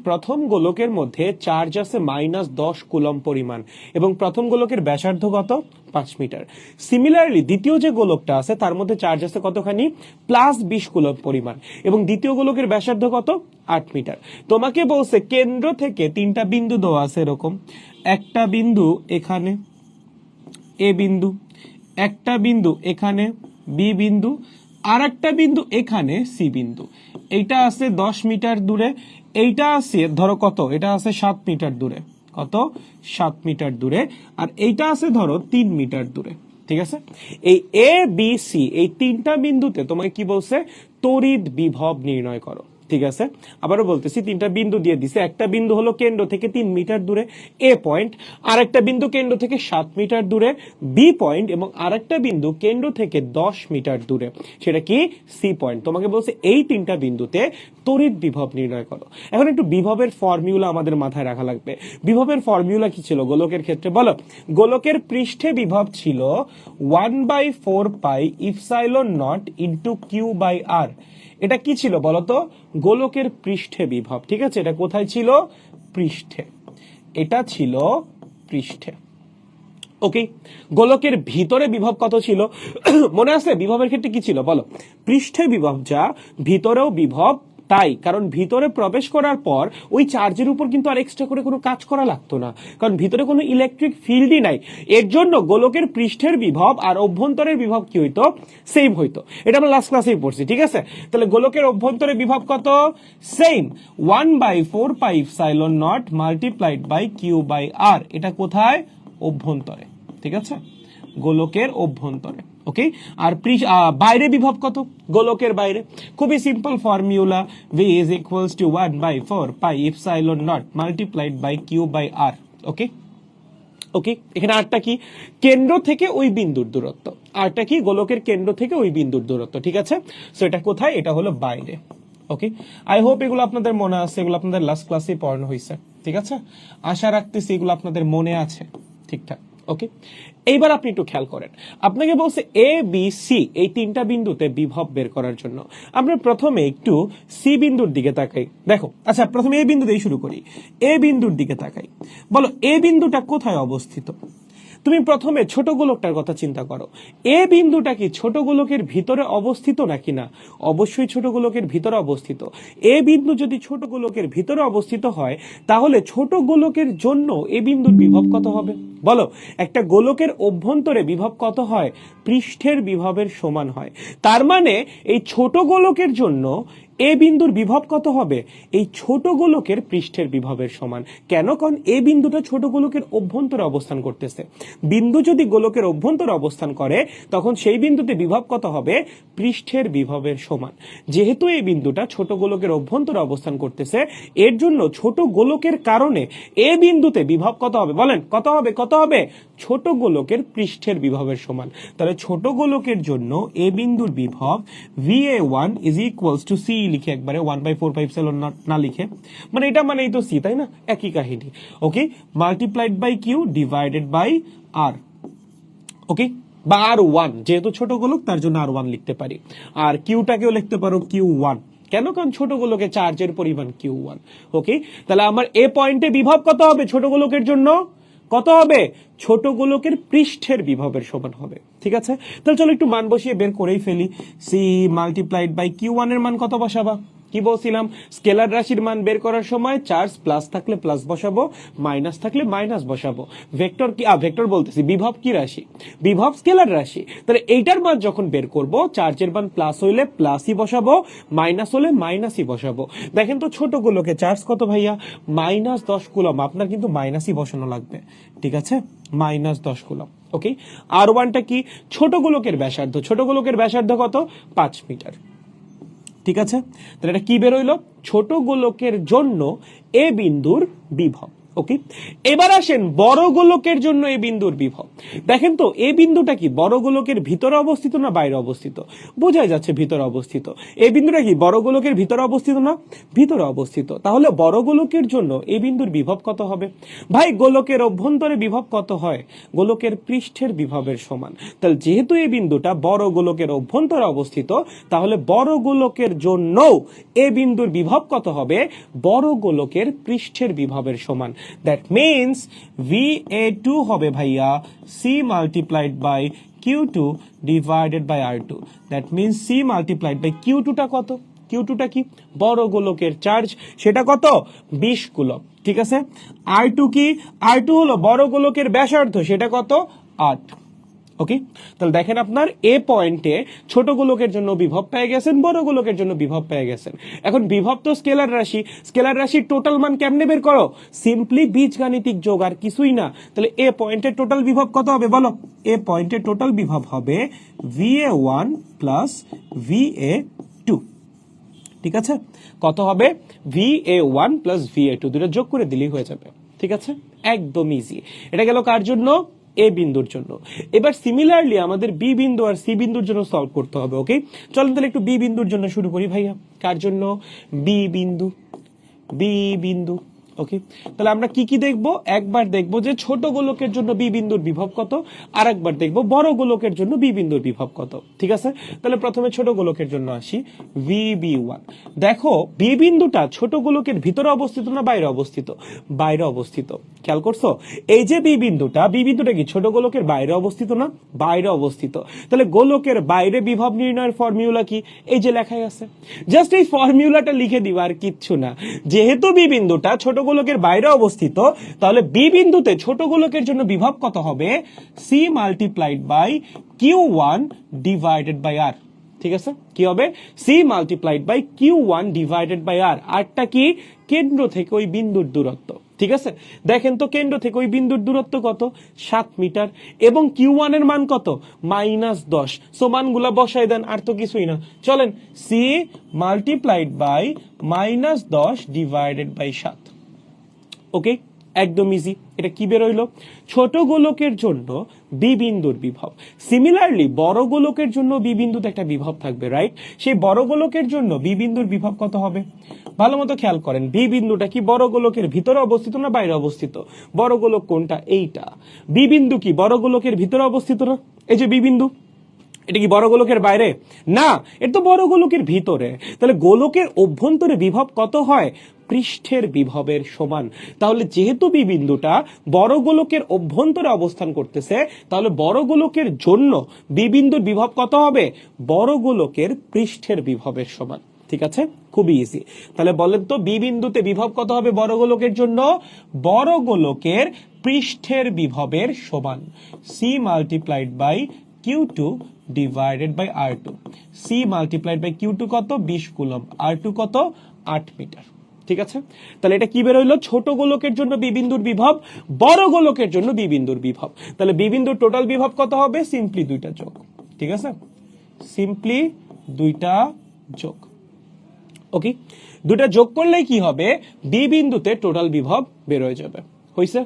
প্রথম গোলকের মধ্যে চার্জ আছে -10 কুলম্ব পরিমাণ এবং প্রথম গোলকের ব্যাসার্ধ কত 5 মিটার। সিমিলারলি দ্বিতীয় যে গোলকটা আছে তার মধ্যে চার্জ আছে কতখানি +20 কুলম্ব পরিমাণ এবং দ্বিতীয় গোলকের ব্যাসার্ধ কত 8 মিটার। তোমাকে বলছে কেন্দ্র থেকে তিনটা বিন্দু দেওয়া আছে এরকম, একটা বিন্দু এখানে এ বিন্দু, একটা বিন্দু এখানে বি বিন্দু, আর একটা বিন্দু এখানে সি বিন্দু। এইটা আছে 10 মিটার দূরে, এইটা আছে ধরো কত, এটা আছে 7 মিটার দূরে, কত 7 মিটার দূরে, আর এইটা আছে ধরো 3 মিটার দূরে। ঠিক আছে, এই এ বি সি এই তিনটা বিন্দুতে তোমাকে কি বলছে, তড়িৎ বিভব নির্ণয় করো। ঠিক আছে, আবারও বলতেছি, তিনটা বিন্দু দিয়ে দিছে, একটা বিন্দু হলো কেন্দ্র থেকে 3 মিটার দূরে এ পয়েন্ট, আর একটা বিন্দু কেন্দ্র থেকে 7 মিটার দূরে বি পয়েন্ট, এবং আর একটা বিন্দু কেন্দ্র থেকে 10 মিটার দূরে, সেটা কি সি পয়েন্ট। তোমাকে বলছে এই তিনটা বিন্দুতে তড়িৎ বিভব নির্ণয় করো। এখন একটু বিভবের ফর্মুলা আমাদের মাথায় রাখা লাগবে। বিভবের ফর্মুলা কি ছিল গোলকের ক্ষেত্রে বলো? গোলকের পৃষ্ঠে বিভব ছিল 1/4 pi epsilon naught into q by r. এটা কি ছিল বলতো? গোলকের পৃষ্ঠে বিভব। ঠিক আছে, এটা কোথায় ছিল? পৃষ্ঠে। এটা ছিল পৃষ্ঠে। ওকে, গোলকের ভিতরে বিভব কত ছিল? মনে আছে বিভবের ক্ষেত্রে কি ছিল বলো? পৃষ্ঠে বিভব যা, ভিতরেও বিভব তাই, কারণ ভিতরে প্রবেশ করার পর ওই চার্জের উপর কিন্তু আর এক্সট্রা করে কোনো কাজ করা লাগতো না, কারণ ভিতরে কোনো ইলেকট্রিক ফিল্ডই নাই। এর জন্য গোলকের পৃষ্ঠের বিভব আর অভ্যন্তরের বিভব কি হইতো? সেম হইতো। এটা আমরা লাস্ট ক্লাসেই পড়ছি। ঠিক আছে, তাহলে গোলকের অভ্যন্তরের বিভব কত? Same, 1/4 pi epsilon naught multiplied by q by r. এটা কোথায়? অভ্যন্তরে। ঠিক আছে, গোলকের অভ্যন্তরে। ওকে, আর বাইরে বিভব কত? গোলকের বাইরে খুবই simple formula, V is equals to 1/4 pi epsilon naught multiplied by q by r. Okay okay, এখানে আরটা কি? কেন্দ্র থেকে ওই বিন্দুর দূরত্ব। আরটা কি? গোলকের কেন্দ্র থেকে ওই বিন্দুর দূরত্ব। ঠিক আছে, সো এটা কোথায়? এটা হলো বাইরে। ওকে, আই হোপ এগুলো আপনাদের মনে আছে, এগুলো আপনাদের লাস্ট ক্লাসে পড়ানো হয়েছে। ঠিক আছে, আশা রাখতেছি এগুলো আপনাদের মনে আছে ঠিকঠাক। ওকে, এইবার আপনি একটু খেয়াল করেন, আপনাকে বলছে এ বি সি এই তিনটা বিন্দুতে বিভব বের করার জন্য। আমরা প্রথমে একটু সি বিন্দুর দিকে তাকাই। দেখো, আচ্ছা প্রথমে এ বিন্দু দিয়ে শুরু করি। এ বিন্দুর দিকে তাকাই, বলো এ বিন্দুটা কোথায় অবস্থিত? তুমি প্রথমে ছোট গোলকটার কথা চিন্তা করো। এ বিন্দুটা কি ছোট গোলকের ভিতরে অবস্থিত নাকি না? অবশ্যই ছোট গোলকের ভিতরে অবস্থিত। এ বিন্দু যদি ছোট গোলকের ভিতরে অবস্থিত হয়, তাহলে ছোট গোলকের জন্য এ বিন্দুর বিভব কত হবে বলো? একটা গোলকের অভ্যন্তরে বিভব কত হয়? পৃষ্ঠের বিভবের সমান হয়। তার মানে এই ছোট গোলকের জন্য এ বিন্দুর বিভব কত হবে? এই ছোট গোলকের পৃষ্ঠের বিভবের সমান। কেন? কারণ এ বিন্দুটা ছোট গোলকের অভ্যন্তরে অবস্থান করতেছে। বিন্দু যদি গোলকের অভ্যন্তরে অবস্থান করে, তখন সেই বিন্দুতে বিভব কত হবে? পৃষ্ঠের বিভবের সমান। যেহেতু এই বিন্দুটা ছোট গোলকের অভ্যন্তরে অবস্থান করতেছে, এর জন্য ছোট গোলকের কারণে এ বিন্দুতে বিভব কত হবে বলেন? কত হবে? কত হবে? ছোট গোলকের পৃষ্ঠের বিভবের সমান। তাহলে ছোট গোলকের জন্য এ বিন্দুর বিভব VA1 is equals to C লিখে একবারে 1/4 পাই ইপসাইলন নট না লিখে, মানে এটা মানেই তো সি, তাই না? একই কাহিনী। Okay, multiplied by q divided by r. Okay, বা R1, যেহেতু ছোট গোলক তার জন্য R1 লিখতে পারি। আর কিউটাকেও লিখতে পারো Q1। কেন? কারণ ছোট গোলকে চার্জের পরিমাণ Q1। ওকে, তাহলে আমার এ পয়েন্টে বিভব কত হবে ছোট গোলকের জন্য? কত হবে? ছোট গোলকের পৃষ্ঠের বিভবের সমান হবে। ঠিক আছে, তাহলে চলো একটু মান বসিয়ে বের করেই ফেলি। সি মাল্টিপ্লাইড বাই Q1 এর মান কত বসাবা? কি বলছিলাম? স্কেলার রাশির মান বের করার সময় চার্জ প্লাস থাকলে প্লাস বসাবো, মাইনাস থাকলে মাইনাস বসাবো। ভেক্টর কি? ভেক্টর বলতেছি, বিভব কি রাশি? বিভব স্কেলার রাশি। তাহলে এইটার মান যখন বের করব, চার্জের মান প্লাস হইলে প্লাসই বসাবো, মাইনাস হলে মাইনাসই বসাবো। দেখেন তো ছোট গোলকে চার্জ কত ভাইয়া? -10 কুলম্ব। আপনার কিন্তু মাইনাসই বসানো লাগবে। ঠিক আছে, -10 কুলম্ব। ওকে, R1টা কি? ছোট গোলকের ব্যাসার্ধ। ছোট গোলকের ব্যাসার্ধ কত? 5 মিটার। ঠিক আছে, তাহলে এটা কি বের হইলো? ছোট গোলকের জন্য এ বিন্দুর বিভব। ওকে, এবার আসেন বড় গোলকের জন্য এই বিন্দুর বিভব। দেখেন তো এই বিন্দুটা কি বড় গোলকের ভিতরে অবস্থিত না বাইরে অবস্থিত? বোঝাই যাচ্ছে ভিতরে অবস্থিত। এই বিন্দুটা কি বড় গোলকের ভিতরে অবস্থিত না? ভিতরে অবস্থিত। তাহলে বড় গোলকের জন্য এই বিন্দুর বিভব কত হবে? ভাই গোলকের অভ্যন্তরে বিভব কত হয়? গোলকের পৃষ্ঠের বিভবের সমান। তাহলে যেহেতু এই বিন্দুটা বড় গোলকের অভ্যন্তরে অবস্থিত, তাহলে বড় গোলকের জন্য এই বিন্দুর বিভব কত হবে? বড় গোলকের পৃষ্ঠের বিভবের সমান। That means VA2 হবে ভাইয়া C multiplied by Q2 divided by R2. That means C multiplied by Q2 টা কত? Q2 টা কি? বড় গোলকের চার্জ, সেটা কত? 20 কুলম্ব। ঠিক আছে, R2 কি? R2 হলো বড় গোলকের ব্যাসার্ধ, সেটা কত? 8। ওকে, তাহলে দেখেন আপনার এ পয়েন্টে ছোট গোলকের জন্য বিভব পেয়ে গেছেন, বড় গোলকের জন্য বিভব পেয়ে গেছেন। এখন বিভব তো স্কেলার রাশি, স্কেলার রাশির টোটাল মান কেমনে বের করো? সিম্পলি বীজগাণিতিক যোগ, আর কিছুই না। তাহলে এ পয়েন্টের টোটাল বিভব কত হবে বলো? এ পয়েন্টের টোটাল বিভব হবে VA1 প্লাস VA2। ঠিক আছে, কত হবে? VA1 প্লাস VA2, দুটো যোগ করে দিলেই হয়ে যাবে। ঠিক আছে, একদম ইজি। এটা গেল কার জন্য? এ বিন্দুর জন্য। এবার সিমিলারলি আমাদের বি বিন্দু আর সি বিন্দুর জন্য সলভ করতে হবে। ওকে, চলেন তাহলে একটু বি বিন্দুর জন্য শুরু করি ভাইয়া। কার জন্য? বি বিন্দু। বি বিন্দু। ওকে, তাহলে আমরা কি কি দেখবো? একবার দেখবো যে ছোট গোলকের জন্য বি বিন্দুর বিভব কত, আর একবার দেখবো বড় গোলকের জন্য বি বিন্দুর বিভব কত। ঠিক আছে, তাহলে প্রথমে ছোট গোলকের জন্য আসি, VB1। দেখো বি বিন্দুটা ছোট গোলকের ভিতরে অবস্থিত না বাইরে অবস্থিত? বাইরে অবস্থিত। খেয়াল করছো? এই যে বি বিন্দুটা, বি বিন্দুটা কি ছোট গোলকের বাইরে অবস্থিত না? বাইরে অবস্থিত। তাহলে গোলকের বাইরে বিভব নির্ণয়ের ফর্মুলা কি? এই যে লেখাই আছে, জাস্ট এই ফর্মুলাটা লিখে দিবা, আর কিচ্ছু না। যেহেতু বি বিন্দুটা ছোট গোলকের বাইরে অবস্থিত, তাহলে বি বিন্দুতে ছোট গোলকের জন্য বিভব কত হবে? C multiplied by Q1 divided by R। ঠিক আছে, কি হবে? C multiplied by Q1 divided by R। আরটা কি? কেন্দ্র থেকে ওই বিন্দুর দূরত্ব। ঠিক আছে, দেখেন তো কেন্দ্র থেকে ওই বিন্দুর দূরত্ব কত? 7 মিটার। এবং Q1 এর মান কত? -10। সো মানগুলা বসাই দেন, আর তো কিছুই না। চলেন, C multiplied by -10 divided by 7। Okay, একদম ইজি। এটা কি বের হইলো? ছোট গোলকের জন্য বি বিন্দুর বিভব। সিমিলারলি বড় গোলকের জন্য বি বিন্দুতে একটা বিভব থাকবে, রাইট? সেই বড় গোলকের জন্য বি বিন্দুর বিভব কত হবে? ভালো মতো খেয়াল করেন, বি বিন্দুটা কি বড় গোলকের ভিতরে অবস্থিত না বাইরে অবস্থিত? বড় গোলক কোনটা? এইটা। বি বিন্দু কি বড় গোলকের ভিতরে অবস্থিত না? এই যে বি বিন্দু, এটা কি বড় গোলকের বাইরে? না, এটা তো বড় গোলকের ভিতরে। তাহলে গোলকের অভ্যন্তরে বিভব কত হয়? পৃষ্ঠের বিভবের সমান। তাহলে যেহেতু বি বিন্দুটা বড় গোলকের অভ্যন্তরে অবস্থান করতেছে, তাহলে বড় গোলকের জন্য বি বিন্দুর বিভব কত হবে? বড় গোলকের পৃষ্ঠের বিভবের সমান। ঠিক আছে, খুবই ইজি। তাহলে বলেন তো বি বিন্দুতে বিভব কত হবে বড় গোলকের জন্য? বড় গোলকের পৃষ্ঠের বিভবের সমান C multiplied by Q2 divided by R2। C multiplied by Q2 কত? 20 কুলম্ব। R2 কত? 8 মিটার। ঠিক আছে, তাহলে এটা কি বের হইলো? ছোট গোলকের জন্য বি বিন্দুর বিভব, বড় গোলকের জন্য বি বিন্দুর বিভব। তাহলে বি বিন্দুর টোটাল বিভব কত হবে? সিম্পলি দুইটা যোগ। ঠিক আছে, সিম্পলি দুইটা যোগ। ওকে, দুটা যোগ করলেই কি হবে? বি বিন্দুতে টোটাল বিভব বের হয়ে যাবে। হইছে?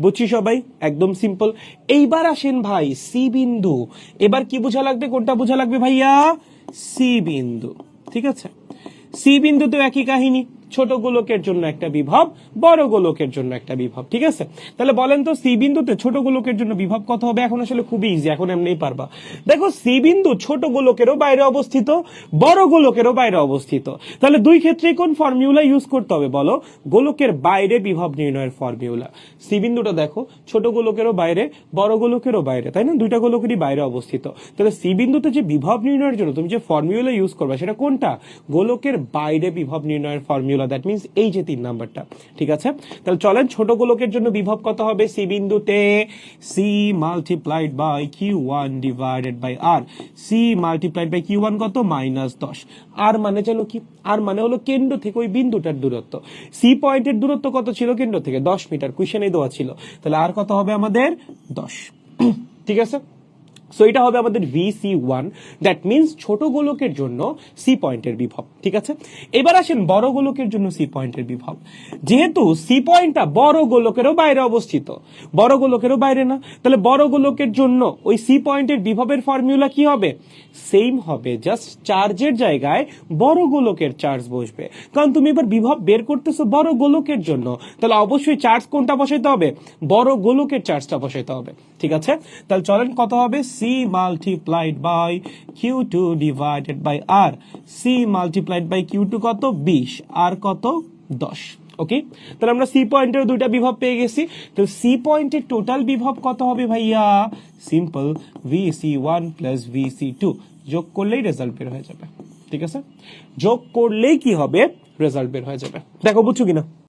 বুঝছি সবাই? একদম সিম্পল। এইবার আসেন ভাই সি বিন্দু। এবার কি বোঝা লাগবে? কোনটা বোঝা লাগবে ভাইয়া? সি বিন্দু। ঠিক আছে, সি বিন্দুতেও একই কাহিনী, ছোট গোলকের জন্য একটা বিভব, বড় গোলকের জন্য একটা বিভব। ঠিক আছে, তাহলে বলেন তো সি বিন্দুতে ছোট গোলকের জন্য বিভব কত হবে? এখন আসলে খুবই ইজি, এখন এমনিই পারবা। দেখো সি বিন্দু ছোট গোলকেরও বাইরে অবস্থিত, বড় গোলকেরও বাইরে অবস্থিত। তাহলে দুই ক্ষেত্রে কোন ফর্মুলা ইউজ করতে হবে বলো? গোলকের বাইরে বিভব নির্ণয়ের ফর্মুলা। সি বিন্দুটা দেখো ছোট গোলকেরও বাইরে, বড় গোলকেরও বাইরে, তাই না? দুইটা গোলকেরই বাইরে অবস্থিত। তাহলে সি বিন্দুতে যে বিভব নির্ণয়ের জন্য তুমি যে ফর্মুলা ইউজ করবে সেটা কোনটা? গোলকের বাইরে বিভব নির্ণয়ের ফর্মুলা। দ্যাট মিন্স এই যে 3 নাম্বারটা। ঠিক আছে, তাহলে চলেন ছোট গোলকের জন্য বিভব কত হবে সি বিন্দুতে? C multiplied by Q1 divided by R। C multiplied by Q1 কত? -10। আর মানে জানো কি? আর মানে হলো কেন্দ্র থেকে ওই বিন্দুটার দূরত্ব। সি পয়েন্টের দূরত্ব কত ছিল কেন্দ্র থেকে? 10 মিটার, কোশ্চেনে দেওয়া ছিল। তাহলে আর কত হবে আমাদের? 10। ঠিক আছে, সো এটা হবে আমাদের VC1, দ্যাট মিনস ছোট গোলকের জন্য সি পয়েন্টের বিভব। ঠিক আছে, এবার আসেন বড় গোলকের জন্য সি পয়েন্টের বিভব। যেহেতু সি পয়েন্টটা বড় গোলকেরও বাইরে অবস্থিত, বড় গোলকেরও বাইরে না, তাহলে বড় গোলকের জন্য ওই সি পয়েন্টের বিভবের ফর্মুলা কি হবে? সেম হবে, জাস্ট চার্জের জায়গায় বড় গোলকের চার্জ বসবে। কারণ তুমি এবার বিভব বের করতেছো বড় গোলকের জন্য, তাহলে অবশ্যই চার্জ কোনটা বসাইতে হবে? বড় গোলকের চার্জটা বসাইতে হবে। ঠিক আছে, তাহলে চলেন কত হবে? C multiplied by Q2 divided by R. C multiplied by Q2 কত? 20, আর কত? 10। ওকে, তাহলে আমরা সি পয়েন্টের দুইটা বিভব পেয়ে গেছি। তো সি পয়েন্টের টোটাল বিভব কত হবে ভাইয়া? সিম্পল, VC1 প্লাস VC2 যোগ করলেই রেজাল্ট বের হয়ে যাবে। ঠিক আছে, যোগ করলেই কি হবে? রেজাল্ট বের হয়ে যাবে। দেখো বুঝছো কিনা?